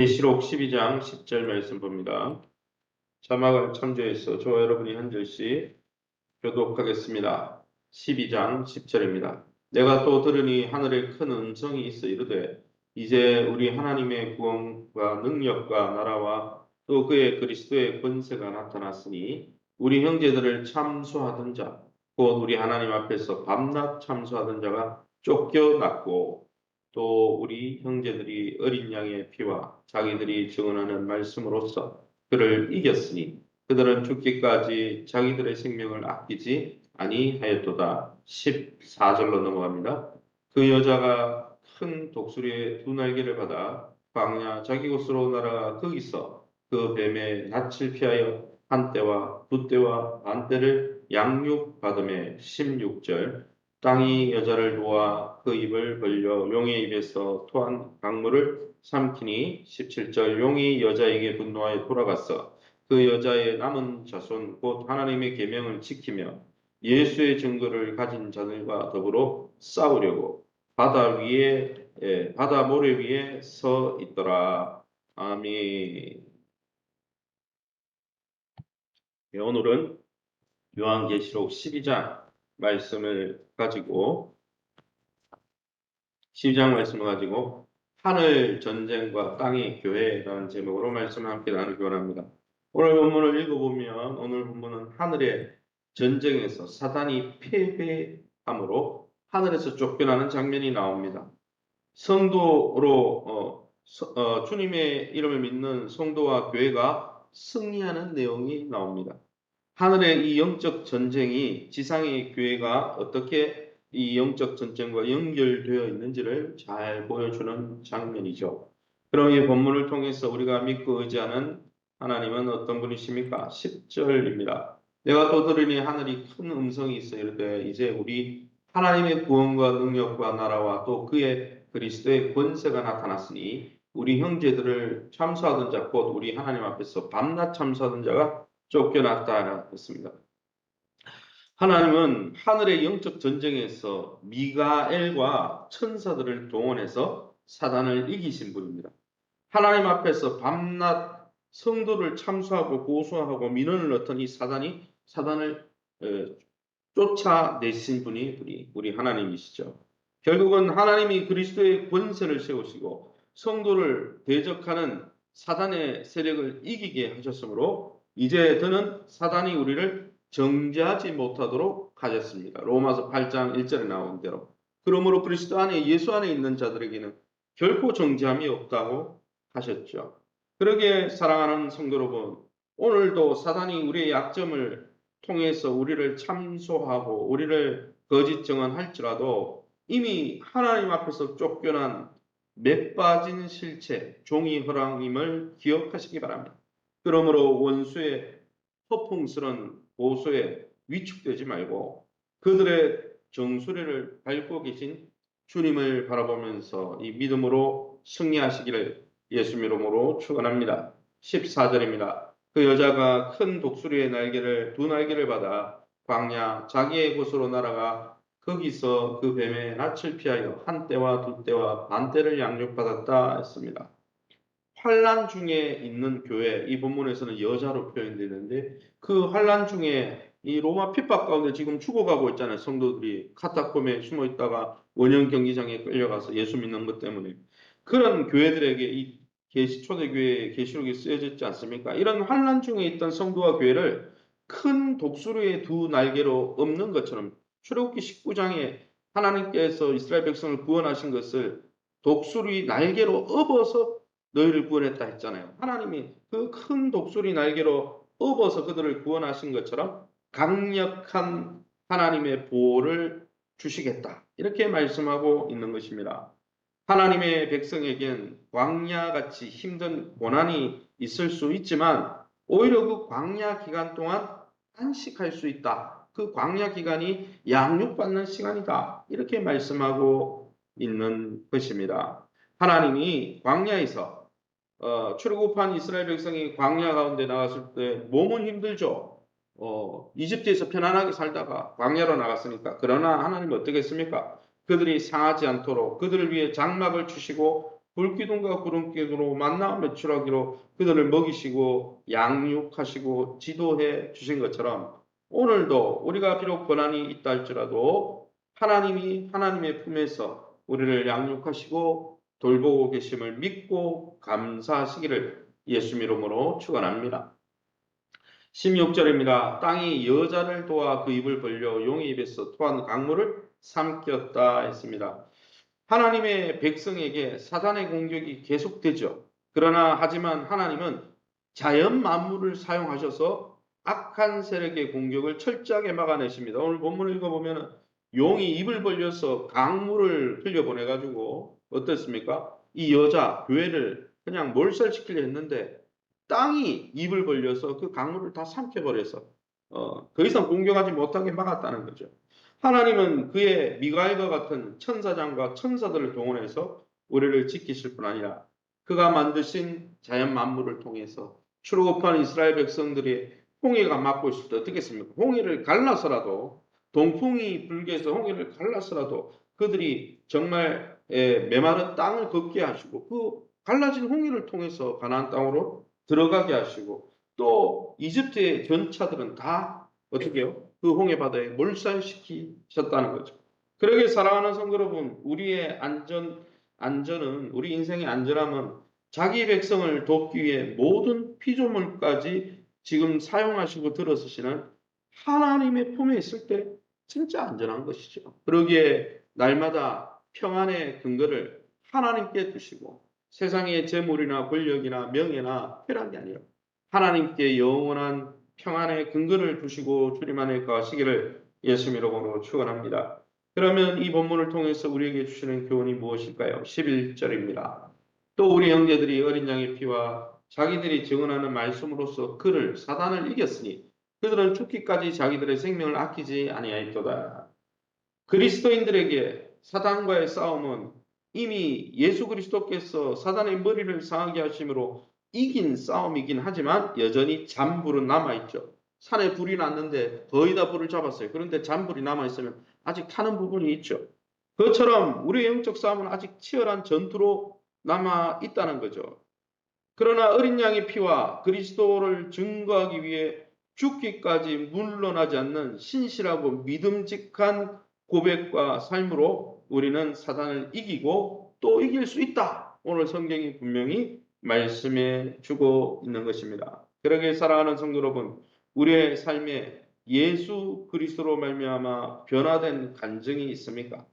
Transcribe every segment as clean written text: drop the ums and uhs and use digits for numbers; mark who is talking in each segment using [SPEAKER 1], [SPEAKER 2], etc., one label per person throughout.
[SPEAKER 1] 계시록 12장 10절 말씀 봅니다. 자막을 참조해서 저와 여러분이 한 절씩 교독하겠습니다. 12장 10절입니다. 내가 또 들으니 하늘에 큰 음성이 있어 이르되 이제 우리 하나님의 구원과 능력과 나라와 또 그의 그리스도의 권세가 나타났으니 우리 형제들을 참소하던 자 곧 우리 하나님 앞에서 밤낮 참소하던 자가 쫓겨났고 또 우리 형제들이 어린 양의 피와 자기들이 증언하는 말씀으로써 그를 이겼으니 그들은 죽기까지 자기들의 생명을 아끼지 아니하였도다. 14절로 넘어갑니다. 그 여자가 큰 독수리의 두 날개를 받아 광야 자기 곳으로 날아가 거기서 그 뱀의 낯을 피하여 한 떼와 두 떼와 반 떼를 양육받음에 16절 땅이 여자를 놓아 그 입을 벌려 용의 입에서 토한 강물을 삼키니 17절 용이 여자에게 분노하여 돌아갔어 그 여자의 남은 자손 곧 하나님의 계명을 지키며 예수의 증거를 가진 자들과 더불어 싸우려고 바다 모래 위에 서 있더라. 아멘. 오늘은 요한계시록 12장 말씀을 가지고 하늘 전쟁과 땅의 교회라는 제목으로 말씀을 함께 나누기 원합니다. 오늘 본문을 읽어보면 오늘 본문은 하늘의 전쟁에서 사단이 패배함으로 하늘에서 쫓겨나는 장면이 나옵니다. 성도로 주님의 이름을 믿는 성도와 교회가 승리하는 내용이 나옵니다. 하늘의 이 영적 전쟁이 지상의 교회가 어떻게 이 영적 전쟁과 연결되어 있는지를 잘 보여주는 장면이죠. 그럼 이 본문을 통해서 우리가 믿고 의지하는 하나님은 어떤 분이십니까? 10절입니다. 내가 또 들으니 하늘이 큰 음성이 있어 이르되 이제 우리 하나님의 구원과 능력과 나라와 또 그의 그리스도의 권세가 나타났으니 우리 형제들을 참수하던 자 곧 우리 하나님 앞에서 밤낮 참수하던 자가 쫓겨났다 했습니다. 하나님은 하늘의 영적 전쟁에서 미가엘과 천사들을 동원해서 사단을 이기신 분입니다. 하나님 앞에서 밤낮 성도를 참수하고 고소하고 민원을 넣던 이 사단을 쫓아내신 분이 우리 하나님이시죠. 결국은 하나님이 그리스도의 권세를 세우시고 성도를 대적하는 사단의 세력을 이기게 하셨으므로 이제 더는 사단이 우리를 정죄하지 못하도록 하셨습니다. 로마서 8장 1절에 나온 대로. 그러므로 그리스도 안에 예수 안에 있는 자들에게는 결코 정죄함이 없다고 하셨죠. 그러기에 사랑하는 성도 여러분, 오늘도 사단이 우리의 약점을 통해서 우리를 참소하고 우리를 거짓 증언할지라도 이미 하나님 앞에서 쫓겨난 매 빠진 실체, 종이 허랑임을 기억하시기 바랍니다. 그러므로 원수의 허풍스런 고소에 위축되지 말고 그들의 정수리를 밟고 계신 주님을 바라보면서 이 믿음으로 승리하시기를 예수 이름으로 축원합니다. 14절입니다. 그 여자가 큰 독수리의 두 날개를 받아 광야 자기의 곳으로 날아가 거기서 그 뱀의 낯을 피하여 한 떼와 두 떼와 반 떼를 양육받았다 했습니다. 환난 중에 있는 교회, 이 본문에서는 여자로 표현되는데 그 환난 중에 이 로마 핍박 가운데 지금 죽어가고 있잖아요. 성도들이 카타콤에 숨어 있다가 원형 경기장에 끌려가서 예수 믿는 것 때문에 그런 교회들에게 이 초대교회의 계시록이 쓰여져 있지 않습니까? 이런 환난 중에 있던 성도와 교회를 큰 독수리의 두 날개로 엎는 것처럼 출애굽기 19장에 하나님께서 이스라엘 백성을 구원하신 것을 독수리 날개로 엎어서 너희를 구원했다 했잖아요. 하나님이 그 큰 독수리 날개로 엎어서 그들을 구원하신 것처럼 강력한 하나님의 보호를 주시겠다. 이렇게 말씀하고 있는 것입니다. 하나님의 백성에겐 광야같이 힘든 고난이 있을 수 있지만 오히려 그 광야 기간 동안 안식할 수 있다. 그 광야 기간이 양육받는 시간이다. 이렇게 말씀하고 있는 것입니다. 하나님이 광야에서 출애굽한 이스라엘 백성이 광야 가운데 나갔을 때 몸은 힘들죠. 이집트에서 편안하게 살다가 광야로 나갔으니까. 그러나 하나님은 어떻게 했습니까? 그들이 상하지 않도록 그들을 위해 장막을 주시고 불기둥과 구름기둥으로 만나 매출하기로 그들을 먹이시고 양육하시고 지도해 주신 것처럼 오늘도 우리가 비록 고난이 있다 할지라도 하나님이 하나님의 품에서 우리를 양육하시고 돌보고 계심을 믿고 감사하시기를 예수 이름으로 축원합니다. 16절입니다. 땅이 여자를 도와 그 입을 벌려 용의 입에서 토한 강물을 삼켰다 했습니다. 하나님의 백성에게 사단의 공격이 계속되죠. 그러나 하지만 하나님은 자연 만물을 사용하셔서 악한 세력의 공격을 철저하게 막아내십니다. 오늘 본문을 읽어보면 용이 입을 벌려서 강물을 흘려보내가지고 어떻습니까? 이 여자 교회를 그냥 몰살시키려 했는데 땅이 입을 벌려서 그 강물을 다 삼켜버려서 더 이상 공격하지 못하게 막았다는 거죠. 하나님은 그의 미가엘과 같은 천사장과 천사들을 동원해서 우리를 지키실 뿐 아니라 그가 만드신 자연 만물을 통해서 출애굽한 이스라엘 백성들이 홍해가 막고 있을 때 어떻겠습니까? 홍해를 갈라서라도 동풍이 불게 해서 홍해를 갈라서라도 그들이 정말 메마른 땅을 걷게 하시고 그 갈라진 홍해를 통해서 가나안 땅으로 들어가게 하시고 또 이집트의 전차들은 다 어떻게 해요? 그 홍해 바다에 몰살시키셨다는 거죠. 그러게 사랑하는 성도 여러분, 우리의 안전은 우리 인생의 안전함은 자기 백성을 돕기 위해 모든 피조물까지 지금 사용하시고 들어서시는 하나님의 품에 있을 때 진짜 안전한 것이죠. 그러기에 날마다 평안의 근거를 하나님께 두시고 세상의 재물이나 권력이나 명예나 쾌락이 아니라 하나님께 영원한 평안의 근거를 두시고 주님 안에 거하시기를 예수 이름으로 축원합니다. 그러면 이 본문을 통해서 우리에게 주시는 교훈이 무엇일까요? 11절입니다. 또 우리 형제들이 어린 양의 피와 자기들이 증언하는 말씀으로써 그를 사단을 이겼으니 그들은 죽기까지 자기들의 생명을 아끼지 아니하였도다. 그리스도인들에게 사단과의 싸움은 이미 예수 그리스도께서 사단의 머리를 상하게 하심으로 이긴 싸움이긴 하지만 여전히 잔불은 남아있죠. 산에 불이 났는데 거의 다 불을 잡았어요. 그런데 잔불이 남아있으면 아직 타는 부분이 있죠. 그것처럼 우리의 영적 싸움은 아직 치열한 전투로 남아있다는 거죠. 그러나 어린 양의 피와 그리스도를 증거하기 위해 죽기까지 물러나지 않는 신실하고 믿음직한 고백과 삶으로 우리는 사단을 이기고 또 이길 수 있다. 오늘 성경이 분명히 말씀해 주고 있는 것입니다. 그러기에 사랑하는 성도 여러분, 우리의 삶에 예수 그리스도로 말미암아 변화된 간증이 있습니까?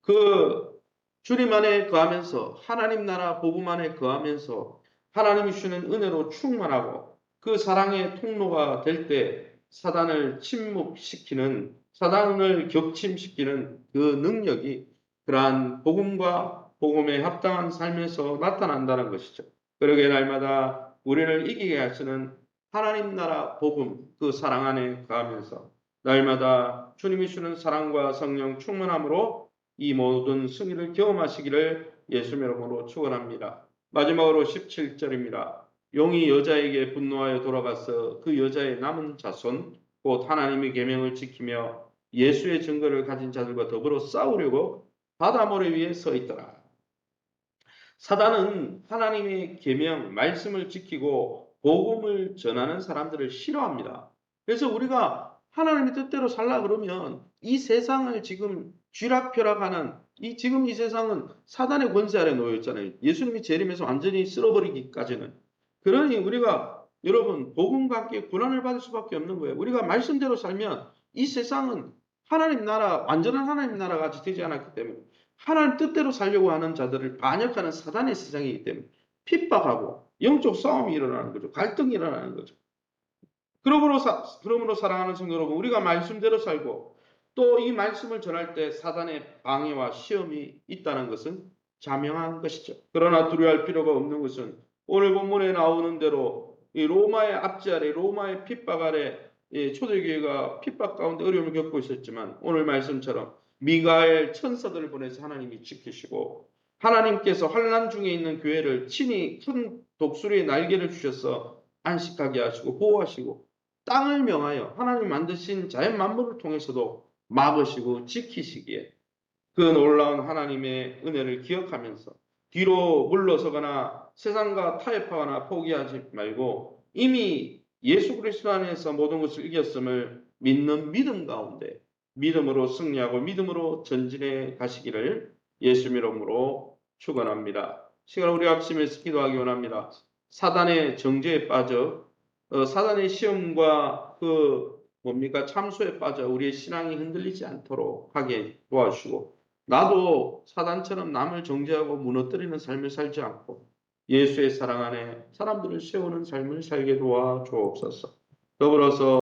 [SPEAKER 1] 그 주님 안에 거하면서 하나님 나라 복음 안에 거하면서 하나님이 주시는 은혜로 충만하고 그 사랑의 통로가 될 때 사단을 침묵시키는 사단을 격침시키는 그 능력이 그러한 복음과 복음에 합당한 삶에서 나타난다는 것이죠. 그러게 날마다 우리를 이기게 하시는 하나님 나라 복음 그 사랑 안에 거하면서 날마다 주님이 주는 사랑과 성령 충만함으로 이 모든 승리를 경험하시기를 예수 이름으로 축원합니다. 마지막으로 17절입니다. 용이 여자에게 분노하여 돌아가서 그 여자의 남은 자손 곧 하나님의 계명을 지키며 예수의 증거를 가진 자들과 더불어 싸우려고 바다 모래 위에 서 있더라. 사단은 하나님의 계명 말씀을 지키고 복음을 전하는 사람들을 싫어합니다. 그래서 우리가 하나님의 뜻대로 살라 그러면 이 세상을 지금 쥐락펴락하는 지금 이 세상은 사단의 권세 아래 놓여 있잖아요. 예수님이 재림해서 완전히 쓸어버리기까지는. 그러니 우리가 여러분 복음과 함께 고난을 받을 수밖에 없는 거예요. 우리가 말씀대로 살면 이 세상은 하나님 나라 완전한 하나님 나라가 아직 되지 않았기 때문에 하나님 뜻대로 살려고 하는 자들을 반역하는 사단의 세상이기 때문에 핍박하고 영적 싸움이 일어나는 거죠. 갈등이 일어나는 거죠. 그러므로 사랑하는 성도 여러분, 우리가 말씀대로 살고 또 이 말씀을 전할 때 사단의 방해와 시험이 있다는 것은 자명한 것이죠. 그러나 두려워할 필요가 없는 것은 오늘 본문에 나오는 대로 이 로마의 압제 아래, 로마의 핍박 아래 초대교회가 핍박 가운데 어려움을 겪고 있었지만 오늘 말씀처럼 미가엘 천사들을 보내서 하나님이 지키시고 하나님께서 환난 중에 있는 교회를 친히 큰 독수리의 날개를 주셔서 안식하게 하시고 보호하시고 땅을 명하여 하나님 만드신 자연 만물을 통해서도 막으시고 지키시기에 그 놀라운 하나님의 은혜를 기억하면서 뒤로 물러서거나 세상과 타협하거나 포기하지 말고 이미 예수 그리스도 안에서 모든 것을 이겼음을 믿는 믿음 가운데 믿음으로 승리하고 믿음으로 전진해 가시기를 예수 이름으로 축원합니다. 시간 우리 합심해서 기도하기 원합니다. 사단의 정죄에 빠져 사단의 시험과 참소에 빠져 우리의 신앙이 흔들리지 않도록 하게 도와주시고 나도 사단처럼 남을 정죄하고 무너뜨리는 삶을 살지 않고 예수의 사랑 안에 사람들을 세우는 삶을 살게 도와 주옵소서. 더불어서